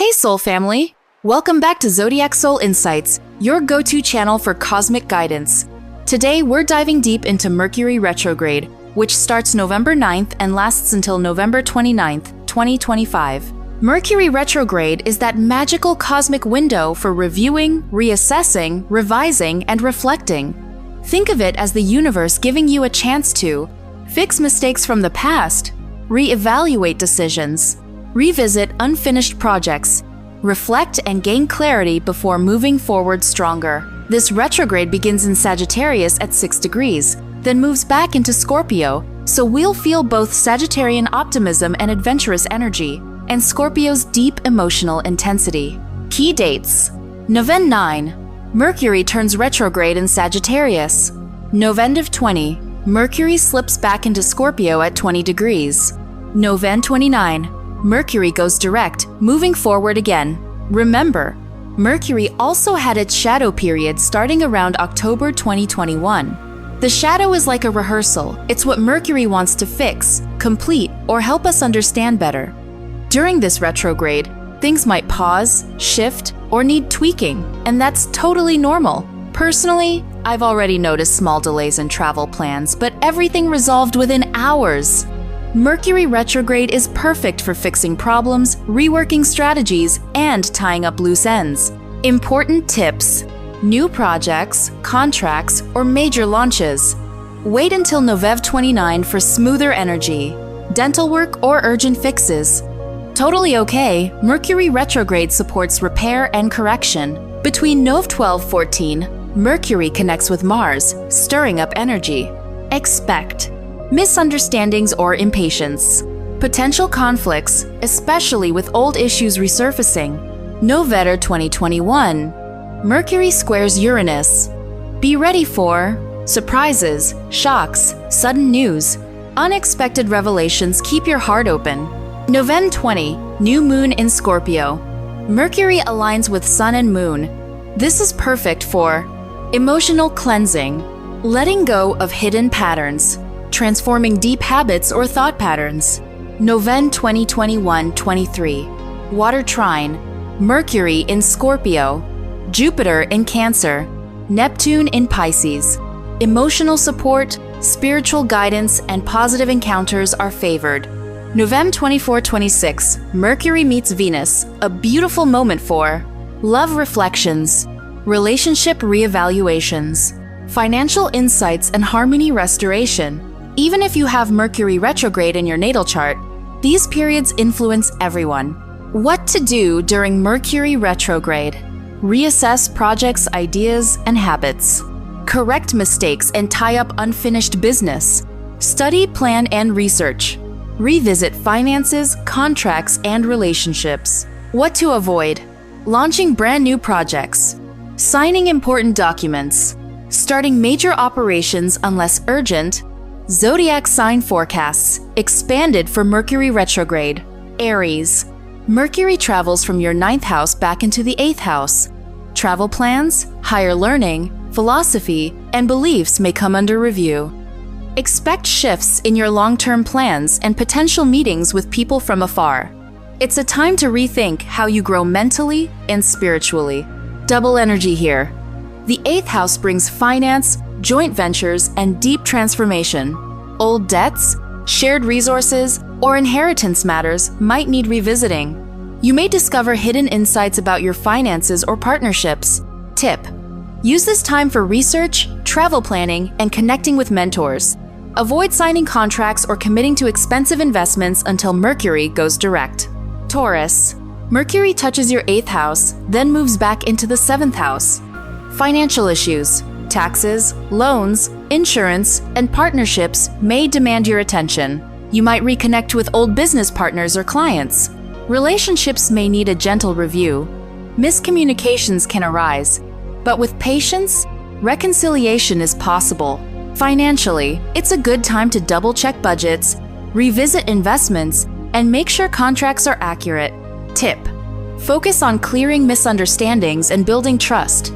Hey Soul Family! Welcome back to Zodiac Soul Insights, your go-to channel for cosmic guidance. Today we're diving deep into Mercury Retrograde, which starts November 9th and lasts until November 29th, 2025. Mercury Retrograde is that magical cosmic window for reviewing, reassessing, revising, and reflecting. Think of it as the universe giving you a chance to fix mistakes from the past, reevaluate decisions, revisit unfinished projects, reflect and gain clarity before moving forward stronger. This retrograde begins in Sagittarius at 6 degrees, then moves back into Scorpio, so we'll feel both Sagittarian optimism and adventurous energy, and Scorpio's deep emotional intensity. Key dates: November 9, Mercury turns retrograde in Sagittarius. November 20, Mercury slips back into Scorpio at 20 degrees. November 29, Mercury goes direct, moving forward again. Remember, Mercury also had its shadow period starting around October 2021. The shadow is like a rehearsal. It's what Mercury wants to fix, complete, or help us understand better. During this retrograde, things might pause, shift, or need tweaking, and that's totally normal. Personally, I've already noticed small delays in travel plans, but everything resolved within hours. Mercury retrograde is perfect for fixing problems, reworking strategies, and tying up loose ends. Important tips: new projects, contracts, or major launches. Wait until November 29 for smoother energy. Dental work or urgent fixes. Totally okay, Mercury retrograde supports repair and correction. Between Nov 12-14, Mercury connects with Mars, stirring up energy. Expect misunderstandings or impatience. Potential conflicts, especially with old issues resurfacing. November 2021, Mercury squares Uranus. Be ready for surprises, shocks, sudden news, unexpected revelations. Keep your heart open. November 20, new moon in Scorpio. Mercury aligns with Sun and Moon. This is perfect for emotional cleansing, letting go of hidden patterns, transforming deep habits or thought patterns. November 2021-23, water trine, Mercury in Scorpio, Jupiter in Cancer, Neptune in Pisces. Emotional support, spiritual guidance, and positive encounters are favored. November 24-26, Mercury meets Venus, a beautiful moment for love reflections, relationship reevaluations, financial insights, and harmony restoration. Even if you have Mercury retrograde in your natal chart, these periods influence everyone. What to do during Mercury retrograde: reassess projects, ideas, and habits. Correct mistakes and tie up unfinished business. Study, plan, and research. Revisit finances, contracts, and relationships. What to avoid: launching brand new projects, signing important documents, starting major operations unless urgent. Zodiac sign forecasts, expanded for Mercury retrograde. Aries. Mercury travels from your 9th house back into the 8th house. Travel plans, higher learning, philosophy, and beliefs may come under review. Expect shifts in your long-term plans and potential meetings with people from afar. It's a time to rethink how you grow mentally and spiritually. Double energy here. The 8th house brings finance, joint ventures, and deep transformation. Old debts, shared resources, or inheritance matters might need revisiting. You may discover hidden insights about your finances or partnerships. Tip: use this time for research, travel planning, and connecting with mentors. Avoid signing contracts or committing to expensive investments until Mercury goes direct. Taurus. Mercury touches your 8th house, then moves back into the 7th house. Financial issues, taxes, loans, insurance, and partnerships may demand your attention. You might reconnect with old business partners or clients. Relationships may need a gentle review. Miscommunications can arise, but with patience, reconciliation is possible. Financially, it's a good time to double-check budgets, revisit investments, and make sure contracts are accurate. Tip: focus on clearing misunderstandings and building trust.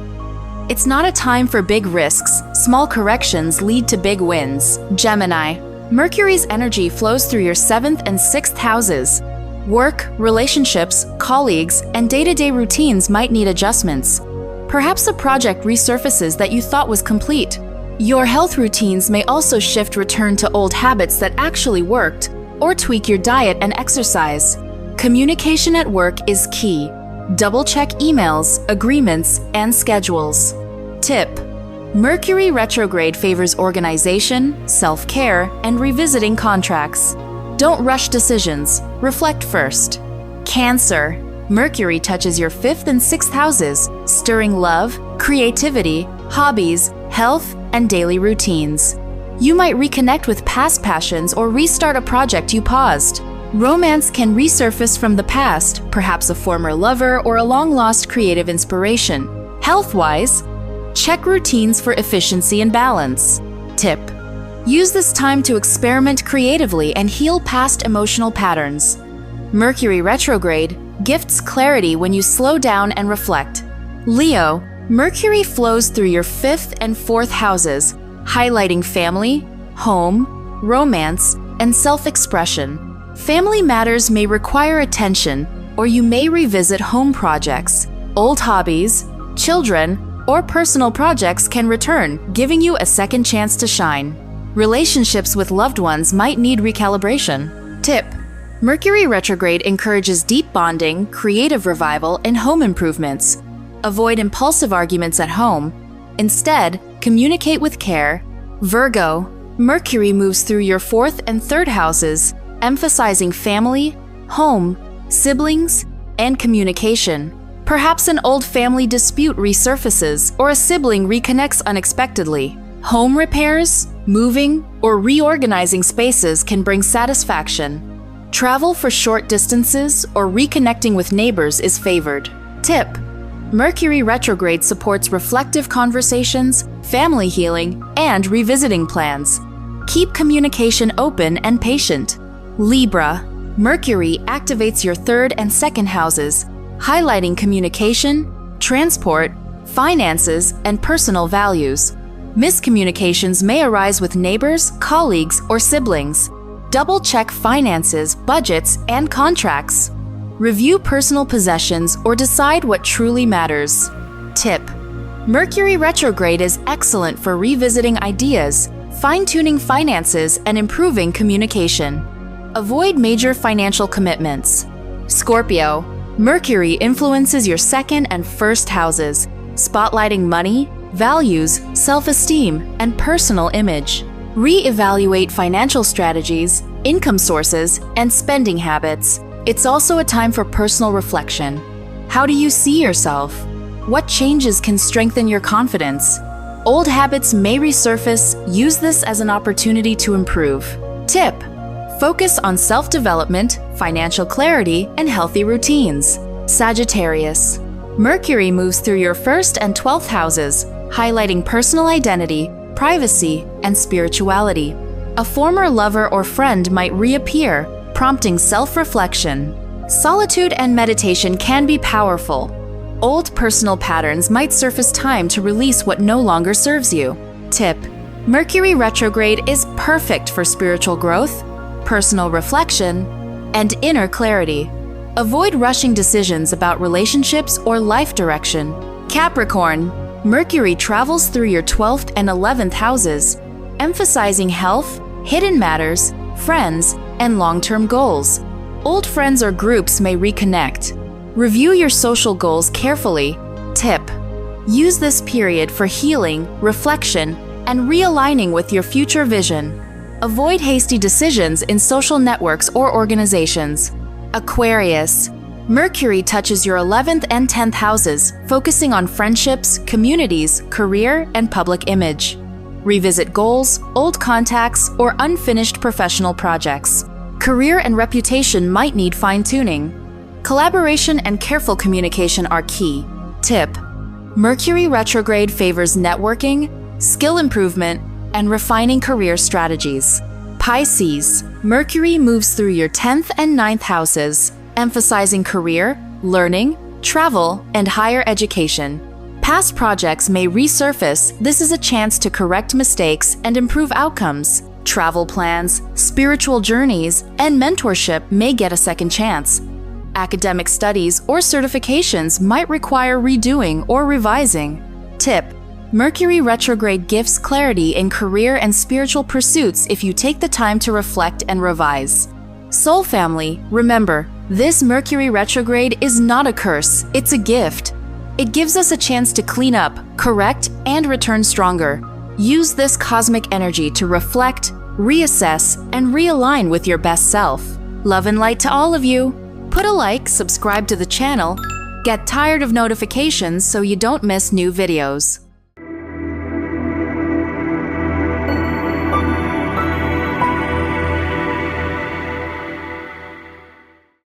It's not a time for big risks. Small corrections lead to big wins. Gemini. Mercury's energy flows through your 7th and 6th houses. Work, relationships, colleagues, and day-to-day routines might need adjustments. Perhaps a project resurfaces that you thought was complete. Your health routines may also shift, return to old habits that actually worked, or tweak your diet and exercise. Communication at work is key. Double-check emails, agreements, and schedules. Tip: Mercury retrograde favors organization, self-care, and revisiting contracts. Don't rush decisions. Reflect first. Cancer. Mercury touches your 5th and 6th houses, stirring love, creativity, hobbies, health, and daily routines. You might reconnect with past passions or restart a project you paused. Romance can resurface from the past, perhaps a former lover or a long-lost creative inspiration. Health-wise, check routines for efficiency and balance. Tip: use this time to experiment creatively and heal past emotional patterns. Mercury retrograde gifts clarity when you slow down and reflect. Leo, Mercury flows through your 5th and 4th houses, highlighting family, home, romance, and self-expression. Family matters may require attention, or you may revisit home projects. Old hobbies, children, or personal projects can return, giving you a second chance to shine. Relationships with loved ones might need recalibration. Tip: Mercury retrograde encourages deep bonding, creative revival, and home improvements. Avoid impulsive arguments at home. Instead, communicate with care. Virgo, Mercury moves through your 4th and 3rd houses, emphasizing family, home, siblings, and communication. Perhaps an old family dispute resurfaces or a sibling reconnects unexpectedly. Home repairs, moving, or reorganizing spaces can bring satisfaction. Travel for short distances or reconnecting with neighbors is favored. Tip: Mercury retrograde supports reflective conversations, family healing, and revisiting plans. Keep communication open and patient. Libra, Mercury activates your 3rd and 2nd houses, highlighting communication, transport, finances, and personal values. Miscommunications may arise with neighbors, colleagues, or siblings. Double-check finances, budgets, and contracts. Review personal possessions or decide what truly matters. Tip: Mercury retrograde is excellent for revisiting ideas, fine-tuning finances, and improving communication. Avoid major financial commitments. Scorpio, Mercury influences your 2nd and 1st houses, spotlighting money, values, self-esteem, and personal image. Re-evaluate financial strategies, income sources, and spending habits. It's also a time for personal reflection. How do you see yourself? What changes can strengthen your confidence? Old habits may resurface. Use this as an opportunity to improve. Tip: focus on self-development, financial clarity, and healthy routines. Sagittarius, Mercury moves through your 1st and 12th houses, highlighting personal identity, privacy, and spirituality. A former lover or friend might reappear, prompting self-reflection. Solitude and meditation can be powerful. Old personal patterns might surface. Time to release what no longer serves you. Tip: Mercury retrograde is perfect for spiritual growth, personal reflection, and inner clarity. Avoid rushing decisions about relationships or life direction. Capricorn, Mercury travels through your 12th and 11th houses, emphasizing health, hidden matters, friends, and long-term goals. Old friends or groups may reconnect. Review your social goals carefully. Tip: use this period for healing, reflection, and realigning with your future vision. Avoid hasty decisions in social networks or organizations. Aquarius, Mercury touches your 11th and 10th houses, focusing on friendships, communities, career, and public image. Revisit goals, old contacts, or unfinished professional projects. Career and reputation might need fine-tuning. Collaboration and careful communication are key. Tip: Mercury retrograde favors networking, skill improvement, and refining career strategies. Pisces, Mercury moves through your 10th and 9th houses, emphasizing career, learning, travel, and higher education. Past projects may resurface. This is a chance to correct mistakes and improve outcomes. Travel plans, spiritual journeys, and mentorship may get a second chance. Academic studies or certifications might require redoing or revising. Tip: Mercury retrograde gives clarity in career and spiritual pursuits if you take the time to reflect and revise. Soul family, remember, this Mercury retrograde is not a curse, it's a gift. It gives us a chance to clean up, correct, and return stronger. Use this cosmic energy to reflect, reassess, and realign with your best self. Love and light to all of you. Put a like, subscribe to the channel, get tired of notifications so you don't miss new videos.